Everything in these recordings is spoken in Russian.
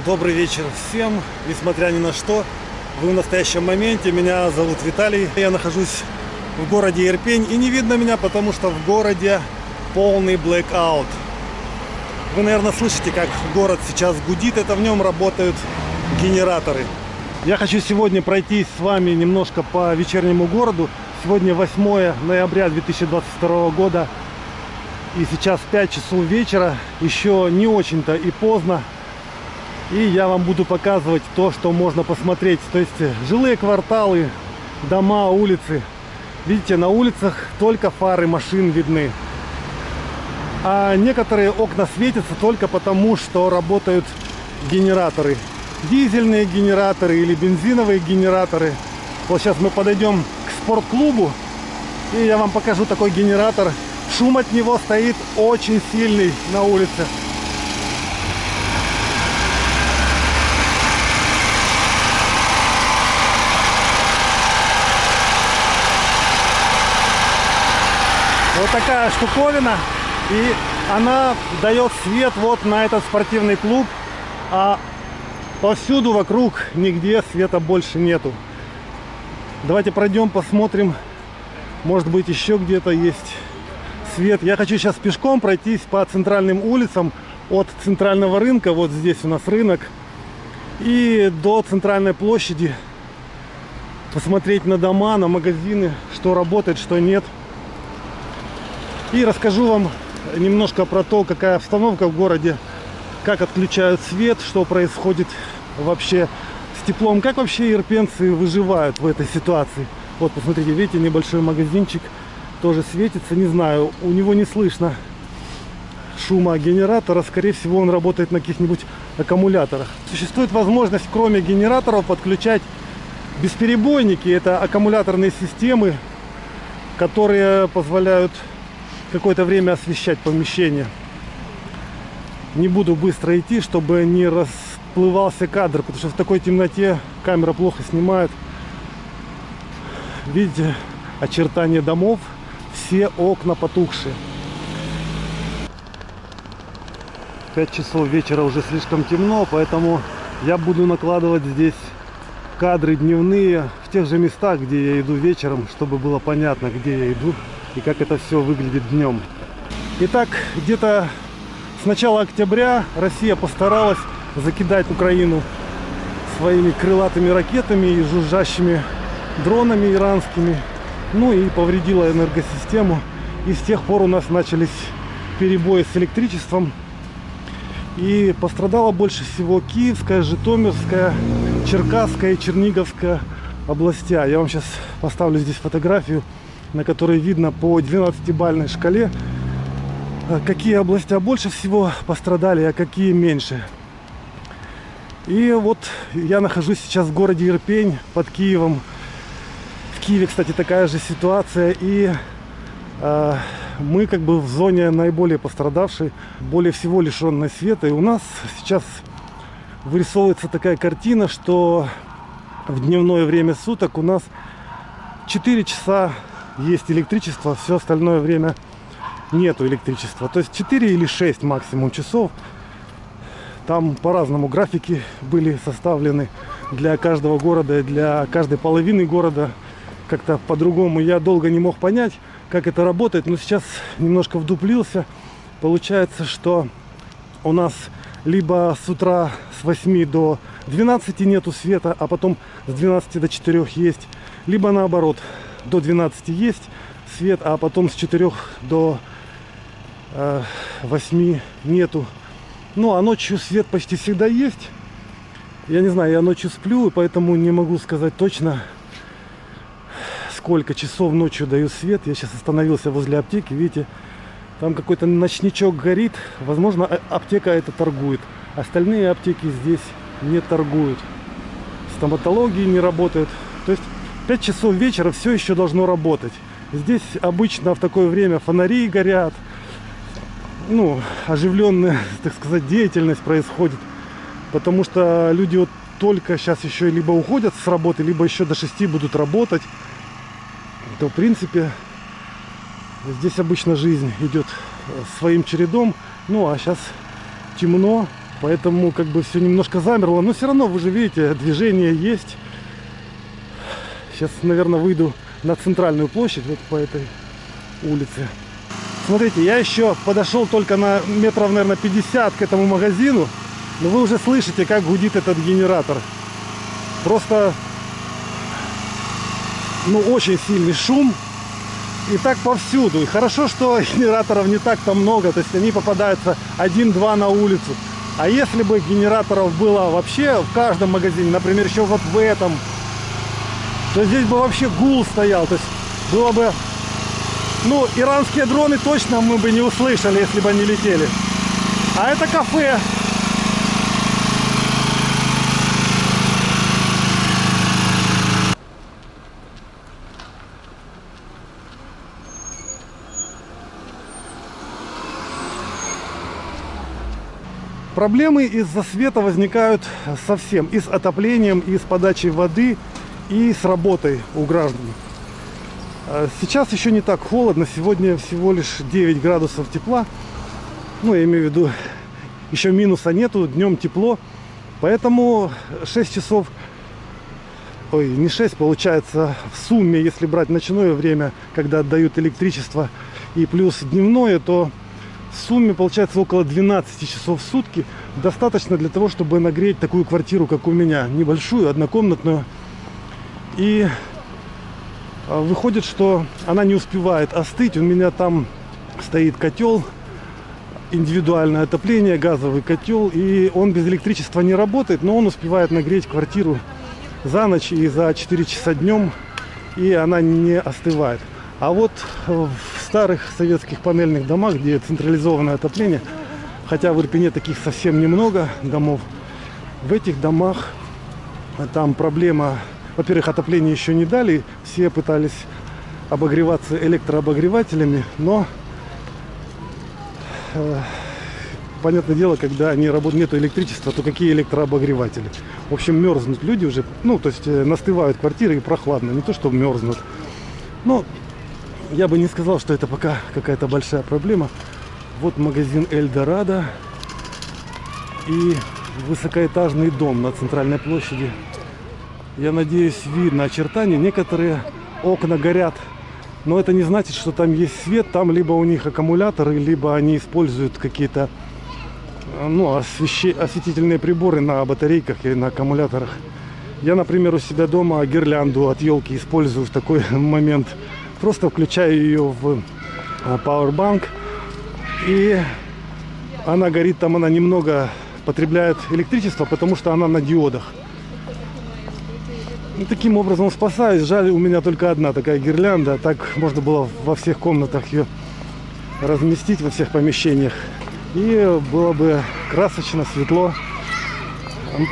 Добрый вечер всем, несмотря ни на что. Вы в настоящем моменте. Меня зовут Виталий. Я нахожусь в городе Ирпень. И не видно меня, потому что в городе полный blackout. Вы, наверное, слышите, как город сейчас гудит. Это в нем работают генераторы. Я хочу сегодня пройтись с вами немножко по вечернему городу. Сегодня 8 ноября 2022 года. И сейчас 5 часов вечера. Еще не очень-то и поздно. И я вам буду показывать то, что можно посмотреть. То есть жилые кварталы, дома, улицы. Видите, на улицах только фары машин видны. А некоторые окна светятся только потому, что работают генераторы. Дизельные генераторы или бензиновые генераторы. Вот сейчас мы подойдем к спортклубу. И я вам покажу такой генератор. Шум от него стоит очень сильный на улице. Вот такая штуковина, и она дает свет вот на этот спортивный клуб, а повсюду вокруг нигде света больше нету. Давайте пройдем, посмотрим, может быть еще где-то есть свет. Я хочу сейчас пешком пройтись по центральным улицам от центрального рынка, вот здесь у нас рынок, и до центральной площади, посмотреть на дома, на магазины, что работает, что нет. И расскажу вам немножко про то, какая обстановка в городе, как отключают свет, что происходит вообще с теплом, как вообще ирпенцы выживают в этой ситуации. Вот, посмотрите, видите, небольшой магазинчик тоже светится, не знаю, у него не слышно шума генератора, скорее всего он работает на каких-нибудь аккумуляторах. Существует возможность, кроме генераторов, подключать бесперебойники, это аккумуляторные системы, которые позволяют какое-то время освещать помещение. Не буду быстро идти, чтобы не расплывался кадр, потому что в такой темноте камера плохо снимает. Видите, очертания домов, все окна потухшие. 5 часов вечера уже слишком темно, поэтому я буду накладывать здесь кадры дневные в тех же местах, где я иду вечером, чтобы было понятно, где я иду и как это все выглядит днем. Итак, где-то с начала октября Россия постаралась закидать Украину своими крылатыми ракетами и жужжащими дронами иранскими. Ну и повредила энергосистему. И с тех пор у нас начались перебои с электричеством. И пострадала больше всего Киевская, Житомирская, Черкасская и Черниговская областя. Я вам сейчас поставлю здесь фотографию, на которой видно по 12-бальной шкале, какие области больше всего пострадали, а какие меньше. И вот я нахожусь сейчас в городе Ирпень под Киевом. В Киеве, кстати, такая же ситуация. И мы как бы в зоне наиболее пострадавшей, более всего лишенной света. И у нас сейчас вырисовывается такая картина, что в дневное время суток у нас 4 часа есть электричество, все остальное время нету электричества. То есть 4 или 6 максимум часов. Там по-разному графики были составлены для каждого города, для каждой половины города. Как-то по-другому я долго не мог понять, как это работает. Но сейчас немножко вдуплился. Получается, что у нас либо с утра с 8 до 12 нету света, а потом с 12 до 4 есть. Либо наоборот, до 12 есть свет, а потом с 4 до 8 нету. Ну, а ночью свет почти всегда есть. Я не знаю, я ночью сплю, и поэтому не могу сказать точно, сколько часов ночью дают свет. Я сейчас остановился возле аптеки, видите, там какой-то ночничок горит. Возможно, аптека это торгует. Остальные аптеки здесь не торгуют. Стоматологии не работают. То есть 5 часов вечера все еще должно работать. Здесь обычно в такое время фонари горят. Ну, оживленная, так сказать, деятельность происходит. Потому что люди вот только сейчас еще либо уходят с работы, либо еще до 6 будут работать. То, в принципе, здесь обычно жизнь идет своим чередом. Ну, а сейчас темно. Поэтому как бы все немножко замерло. Но все равно, вы же видите, движение есть. Сейчас, наверное, выйду на центральную площадь, вот по этой улице. Смотрите, я еще подошел только на метров, наверное, 50 к этому магазину. Но вы уже слышите, как гудит этот генератор. Просто, ну, очень сильный шум. И так повсюду. И хорошо, что генераторов не так-то много. То есть они попадаются 1-2 на улицу. А если бы генераторов было вообще в каждом магазине, например, еще вот в этом, то здесь бы вообще гул стоял. То есть было бы... Ну, иранские дроны точно мы бы не услышали, если бы они летели. А это кафе. Проблемы из-за света возникают совсем. И с отоплением, и с подачей воды, и с работой у граждан. Сейчас еще не так холодно. Сегодня всего лишь 9 градусов тепла. Ну, я имею в виду, еще минуса нету. Днем тепло. Поэтому 6 часов... Ой, не 6, получается, в сумме, если брать ночное время, когда отдают электричество, и плюс дневное, то... В сумме получается около 12 часов в сутки. Достаточно для того, чтобы нагреть такую квартиру, как у меня. Небольшую, однокомнатную. И выходит, что она не успевает остыть. У меня там стоит котел. Индивидуальное отопление, газовый котел. И он без электричества не работает. Но он успевает нагреть квартиру за ночь и за 4 часа днем. И она не остывает. А вот в старых советских панельных домах, где централизованное отопление, хотя в Ирпене таких совсем немного домов, в этих домах там проблема, во-первых, отопление еще не дали, все пытались обогреваться электрообогревателями, но, понятное дело, когда нету электричества, то какие электрообогреватели? В общем, мерзнут люди уже, ну, то есть настывают квартиры и прохладно, не то, что мерзнут. Но я бы не сказал, что это пока какая-то большая проблема. Вот магазин Эльдорадо и высокоэтажный дом на центральной площади. Я надеюсь, видно очертания. Некоторые окна горят, но это не значит, что там есть свет. Там либо у них аккумуляторы, либо они используют какие-то, ну, осветительные приборы на батарейках или на аккумуляторах. Я, например, у себя дома гирлянду от елки использую в такой момент. Просто включаю ее в Powerbank, и она горит, там она немного потребляет электричество, потому что она на диодах. И таким образом спасаюсь. Жаль, у меня только одна такая гирлянда, так можно было во всех комнатах ее разместить, во всех помещениях. И было бы красочно, светло.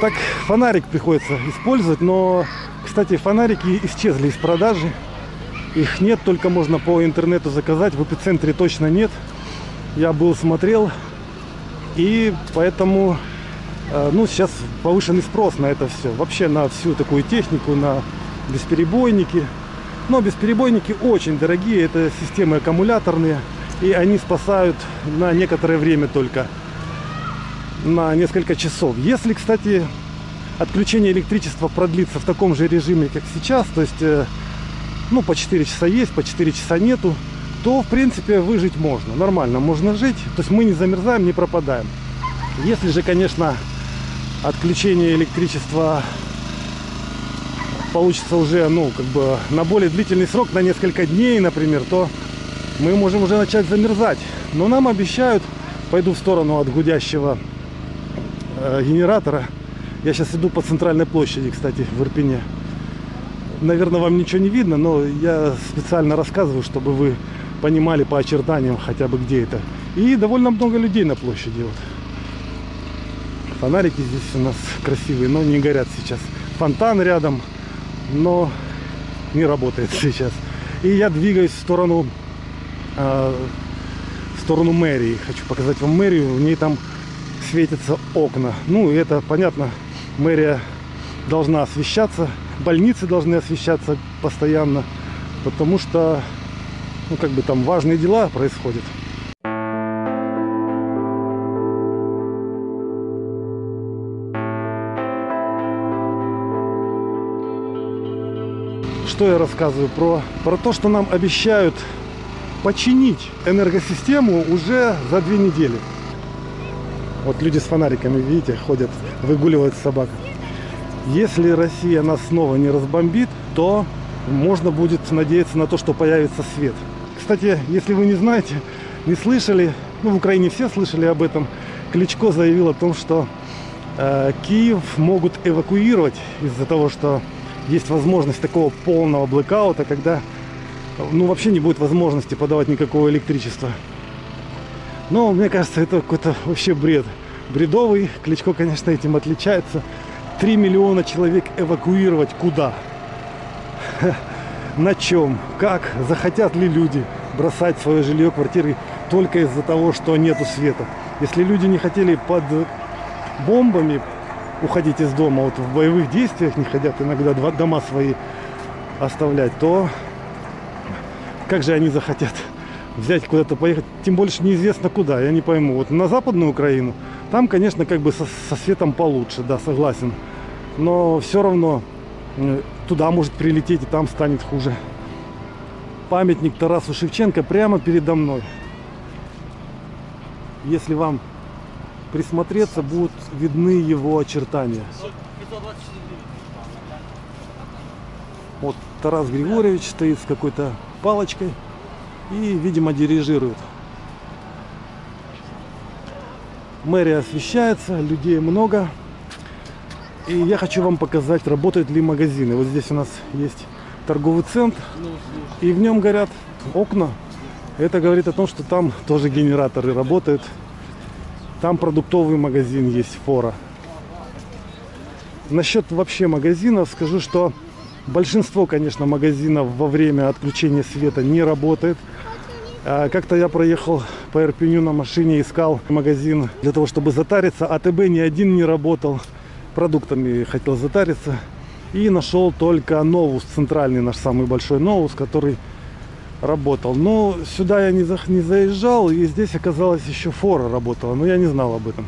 Так фонарик приходится использовать, но, кстати, фонарики исчезли из продажи. Их нет, только можно по интернету заказать. В эпицентре точно нет. Я был, смотрел. И поэтому, ну, сейчас повышенный спрос на это все. Вообще на всю такую технику, на бесперебойники. Но бесперебойники очень дорогие. Это системы аккумуляторные. И они спасают на некоторое время только. На несколько часов. Если, кстати, отключение электричества продлится в таком же режиме, как сейчас, то есть... ну, по 4 часа есть, по 4 часа нету, то, в принципе, выжить можно. Нормально можно жить. То есть мы не замерзаем, не пропадаем. Если же, конечно, отключение электричества получится уже, ну, как бы на более длительный срок, на несколько дней, например, то мы можем уже начать замерзать. Но нам обещают, пойду в сторону от гудящего генератора. Я сейчас иду по центральной площади, кстати, в Ирпене. Наверное, вам ничего не видно, но я специально рассказываю, чтобы вы понимали по очертаниям хотя бы где это. И довольно много людей на площади. Вот. Фонарики здесь у нас красивые, но не горят сейчас. Фонтан рядом, но не работает сейчас. И я двигаюсь в сторону мэрии. Хочу показать вам мэрию. В ней там светятся окна. Ну, это понятно, мэрия должна освещаться. Больницы должны освещаться постоянно, потому что, ну, как бы там важные дела происходят. что я рассказываю? Про то, что нам обещают починить энергосистему уже за 2 недели. Вот люди с фонариками, видите, ходят, выгуливают собак. Если Россия нас снова не разбомбит, то можно будет надеяться на то, что появится свет. Кстати, если вы не знаете, не слышали, ну, в Украине все слышали об этом, Кличко заявил о том, что Киев могут эвакуировать из-за того, что есть возможность такого полного блэкаута, когда вообще не будет возможности подавать никакого электричества. Но мне кажется, это какой-то вообще бред. Бредовый. Кличко, конечно, этим отличается. 3 миллиона человек эвакуировать куда? На чем? Как? Захотят ли люди бросать свое жилье, квартиры только из-за того, что нету света? Если люди не хотели под бомбами уходить из дома, вот в боевых действиях не хотят иногда дома свои оставлять, то как же они захотят взять куда-то поехать? Тем больше неизвестно куда, я не пойму. Вот на Западную Украину, там, конечно, как бы со светом получше, да, согласен. Но все равно туда может прилететь, и там станет хуже. Памятник Тарасу Шевченко прямо передо мной. Если вам присмотреться, будут видны его очертания. Вот Тарас Григорьевич стоит с какой-то палочкой и, видимо, дирижирует. Мэрия освещается, людей много. И я хочу вам показать, работают ли магазины. Вот здесь у нас есть торговый центр, и в нем горят окна. Это говорит о том, что там тоже генераторы работают. Там продуктовый магазин есть, Фора. Насчет вообще магазинов скажу, что большинство, конечно, магазинов во время отключения света не работает. Как-то я проехал по Ирпеню на машине, искал магазин для того, чтобы затариться. АТБ ни один не работал. Продуктами хотел затариться. И нашел только Новус, центральный наш самый большой Новус, который работал. Но сюда я не заезжал, и здесь оказалось еще Фора работала, но я не знал об этом.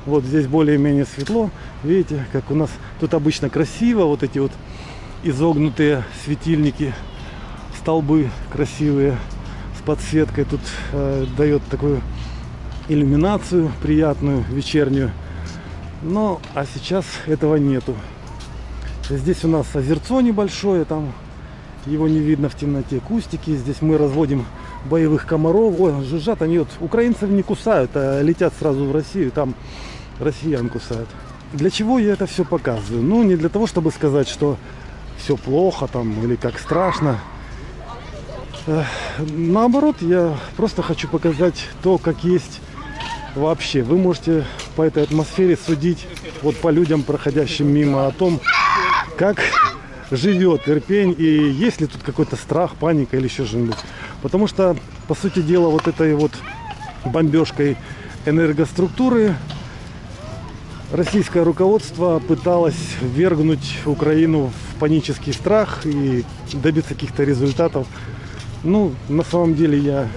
Вот здесь более-менее светло. Видите, как у нас тут обычно красиво, вот эти вот изогнутые светильники, столбы красивые с подсветкой. Тут дает такую иллюминацию приятную, вечернюю. Но, а сейчас этого нету. Здесь у нас озерцо небольшое, там его не видно в темноте. Кустики. Здесь мы разводим боевых комаров. Ой, жужжат они. Вот украинцев не кусают, а летят сразу в Россию. Там россиян кусают. Для чего я это все показываю? Ну, не для того, чтобы сказать, что все плохо там или как страшно. Наоборот, я просто хочу показать то, как есть вообще. Вы можете по этой атмосфере судить, вот по людям, проходящим мимо, о том, как живет Ирпень, и есть ли тут какой-то страх, паника или еще что-нибудь. Потому что, по сути дела, вот этой вот бомбежкой энергоструктуры российское руководство пыталось ввергнуть Украину в панический страх и добиться каких-то результатов. Ну, на самом деле я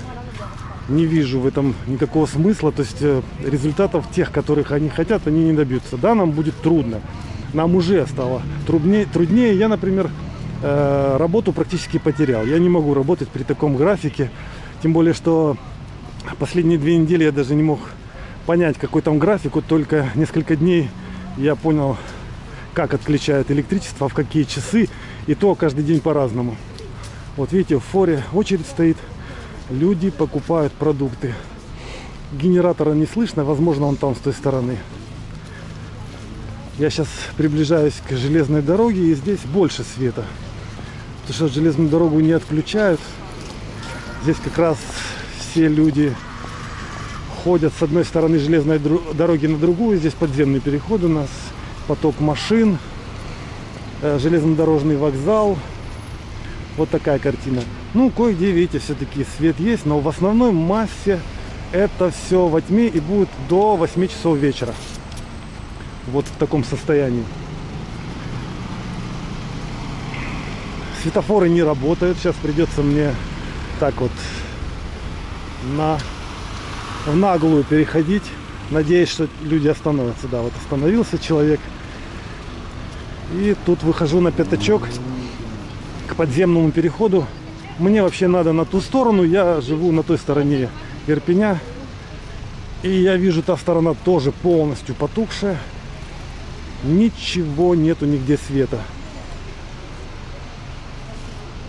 не вижу в этом никакого смысла. То есть результатов тех, которых они хотят, они не добьются. Да, нам будет трудно. Нам уже стало труднее. Я, например, работу практически потерял. Я не могу работать при таком графике. Тем более, что последние 2 недели я даже не мог понять, какой там график. Вот только несколько дней я понял, как отключают электричество, в какие часы. И то каждый день по-разному. Вот видите, в Форе очередь стоит. Люди покупают продукты. Генератора не слышно. Возможно, он там с той стороны. Я сейчас приближаюсь к железной дороге, и здесь больше света. Потому что железную дорогу не отключают. Здесь как раз все люди ходят с одной стороны железной дороги на другую. Здесь подземный переход у нас, поток машин, железнодорожный вокзал. Вот такая картина. Ну, кое-где, видите, все-таки свет есть, но в основной массе это все во тьме и будет до 8 часов вечера. Вот в таком состоянии. Светофоры не работают. Сейчас придется мне так вот в наглую переходить. Надеюсь, что люди остановятся. Да, вот остановился человек. И тут выхожу на пятачок. к подземному переходу. Мне вообще надо на ту сторону, я живу на той стороне Ирпеня. И я вижу, та сторона тоже полностью потухшая. Ничего нету, нигде света.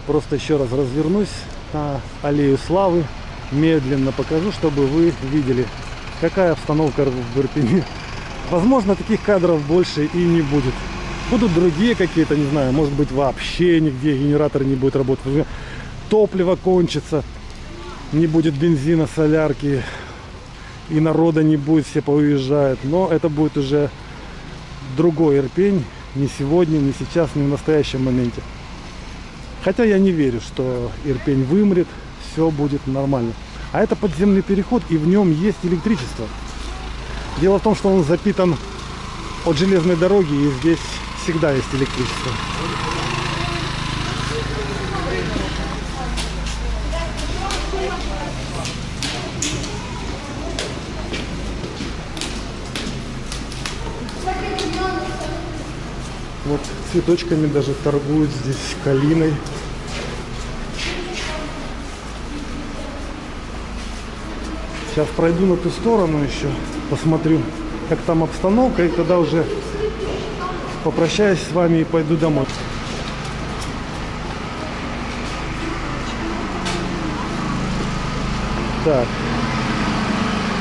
Просто еще раз развернусь на аллею Славы. Медленно покажу, чтобы вы видели, какая обстановка в Ирпене. Возможно, таких кадров больше и не будет. Будут другие какие-то, не знаю, может быть, вообще нигде генератор не будет работать. Топливо кончится, не будет бензина, солярки, и народа не будет, все поуезжают. Но это будет уже другой Ирпень, не сегодня, не сейчас, не в настоящем моменте. Хотя я не верю, что Ирпень вымрет, все будет нормально. А это подземный переход, и в нем есть электричество. Дело в том, что он запитан от железной дороги, и здесь всегда есть электричество. Вот цветочками даже торгуют здесь, калиной. Сейчас пройду на ту сторону еще, посмотрю, как там обстановка, и тогда уже попрощаюсь с вами и пойду домой. Так.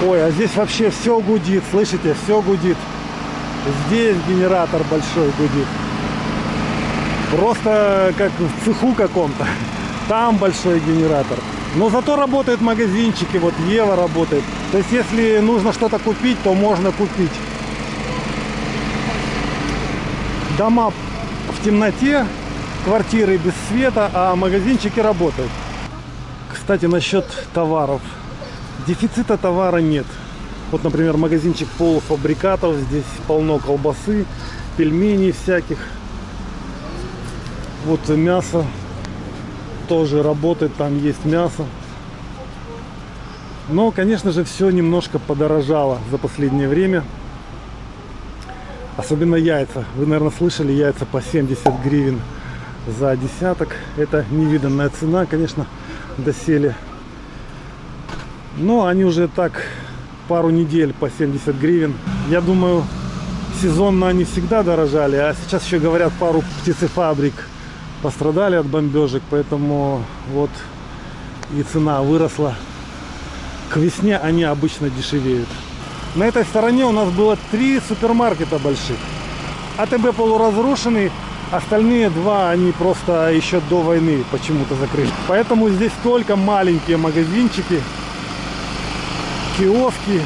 Ой, а здесь вообще все гудит, слышите, все гудит. Здесь генератор большой гудит. Просто как в цеху каком-то. Там большой генератор. Но зато работают магазинчики. Вот Ева работает. То есть если нужно что-то купить, то можно купить. Дома в темноте, квартиры без света, а магазинчики работают. Кстати, насчет товаров. Дефицита товара нет. Вот, например, магазинчик полуфабрикатов. Здесь полно колбасы, пельменей всяких. Вот мясо тоже работает, там есть мясо. Но, конечно же, все немножко подорожало за последнее время. Особенно яйца. Вы, наверное, слышали, яйца по 70 гривен за десяток. Это невиданная цена, конечно, доселе. Но они уже так пару недель по 70 гривен. Я думаю, сезонно они всегда дорожали. А сейчас еще, говорят, пару птицефабрик пострадали от бомбежек. Поэтому вот и цена выросла. К весне они обычно дешевеют. На этой стороне у нас было 3 супермаркета больших. АТБ полуразрушенный. Остальные 2, они просто еще до войны почему-то закрыли. Поэтому здесь только маленькие магазинчики, киоски.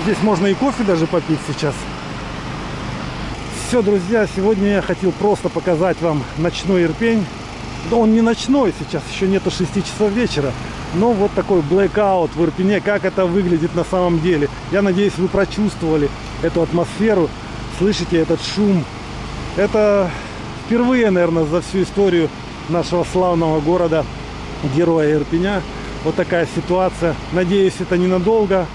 Здесь можно и кофе даже попить сейчас. Все, друзья, сегодня я хотел просто показать вам ночной Ирпень. Да он не ночной сейчас, еще нету 6 часов вечера. Но вот такой blackout в Ирпене, как это выглядит на самом деле. Я надеюсь, вы прочувствовали эту атмосферу, слышите этот шум. Это впервые, наверное, за всю историю нашего славного города, героя Ирпеня. Вот такая ситуация. Надеюсь, это ненадолго.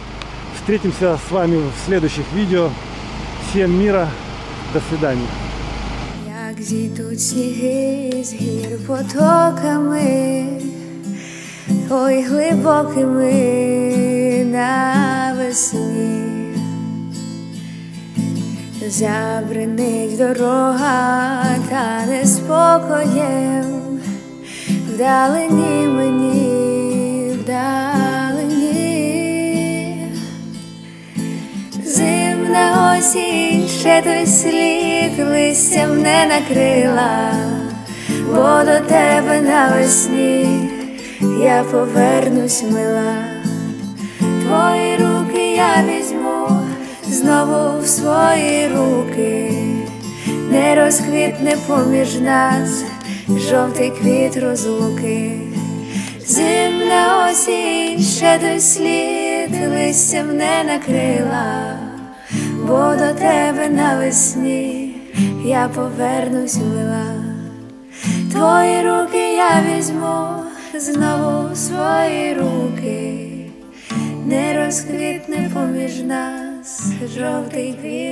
Встретимся с вами в следующих видео. Всем мира. До свидания. Як зійдуть сніги з гір потоками, ой, глибокими навесні, забринить дорога та неспокоєм, вдалині мені, вдалині. Зимна осінь ще той слід листям не накрила, бо до тебе навесні я повернусь, мила. Твої руки я візьму знову в свої руки, не розквітне поміж нас жовтий квіт розлуки. Зимна осінь ще той слід листям не накрила, бо до тебе навесні я повернусь, мила. Твої руки я візьму знову в свої руки, не розквітне поміж нас жовтий квіт